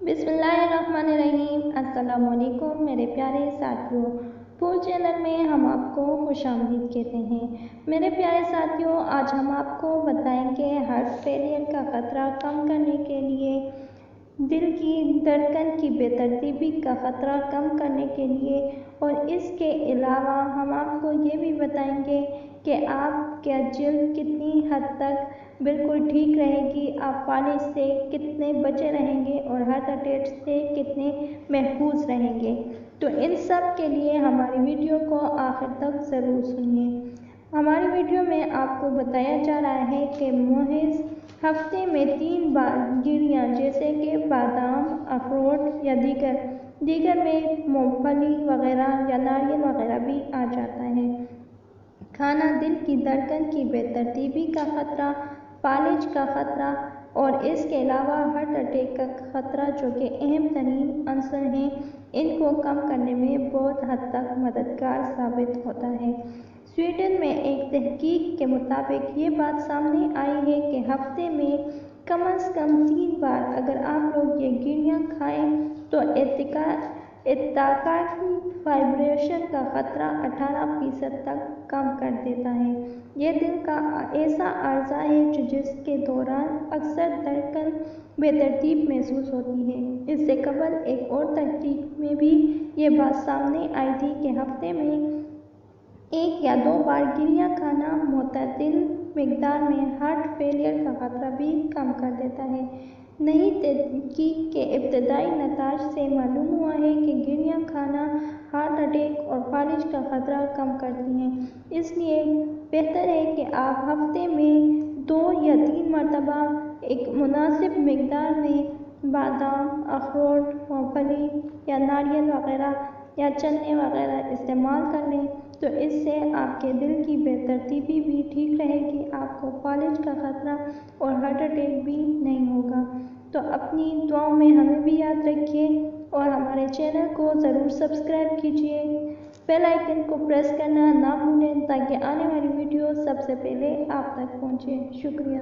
बिस्मिल्लाहिर्रहमानिर्रहीम। अस्सलामुअलैकुम मेरे प्यारे साथियों, फूड चैनल में हम आपको खुशामदीद कहते हैं। मेरे प्यारे साथियों, आज हम आपको बताएंगे हार्ट फेलियर का ख़तरा कम करने के लिए, दिल की धड़कन की बेतरतीबी का ख़तरा कम करने के लिए, और इसके अलावा हम आपको ये भी बताएंगे कि आपका जल्द कितनी हद तक बिल्कुल ठीक रहेगी, आप फालिज से कितने बचे रहेंगे और हार्ट अटैक से कितने महफूज रहेंगे। तो इन सब के लिए हमारी वीडियो को आखिर तक ज़रूर सुनिए। हमारी वीडियो में आपको बताया जा रहा है कि महज हफ्ते में 3 बार गिरियाँ जैसे कि बादाम, अखरोट या दीगर में मूंगफली वगैरह या नारियल वगैरह भी आ जाता है खाना दिल की धड़कन की बेतरतीबी का ख़तरा, फालिज का ख़तरा और इसके अलावा हार्ट अटैक का ख़तरा, जो कि अहम तरीन अंसर हैं, इनको कम करने में बहुत हद तक मददगार साबित होता है। स्वीडन में एक तहकीक के मुताबिक ये बात सामने आई है कि हफ्ते में कम अज़ कम 3 बार अगर आप लोग ये गिरियाँ खाएँ तो एहतियाती फाइब्रेशन का ख़तरा 18% तक कम कर देता है। यह दिल का ऐसा आर्जा है जिसके दौरान अक्सर धड़कन बेतरतीब महसूस होती है। इससे कबल एक और तहकीक में भी ये बात सामने आई थी कि हफ्ते में 1 या 2 बार गिरियाँ खाना मुतदल मिकदार में हार्ट फेलियर का ख़तरा भी कम कर देता है। नई तहकीक के इब्तदाई नताज से मालूम हुआ है कि गिरियाँ खाना हार्ट अटैक और फालिज का ख़तरा कम करती हैं। इसलिए बेहतर है कि आप हफ्ते में 2 या 3 मरतबा एक मुनासिब मिकदार में बादाम, अखरोट, मूंगफली या नारियल वगैरह या चने वगैरह इस्तेमाल कर लें। तो इससे आपके दिल की बेतरतीबी भी ठीक रहेगी, आपको फालिज का ख़तरा और हार्ट अटैक भी नहीं होगा। तो अपनी दुआओं में हमें भी याद रखिए और हमारे चैनल को ज़रूर सब्सक्राइब कीजिए। बेल आइकन को प्रेस करना ना भूलें ताकि आने वाली वीडियो सबसे पहले आप तक पहुँचे। शुक्रिया।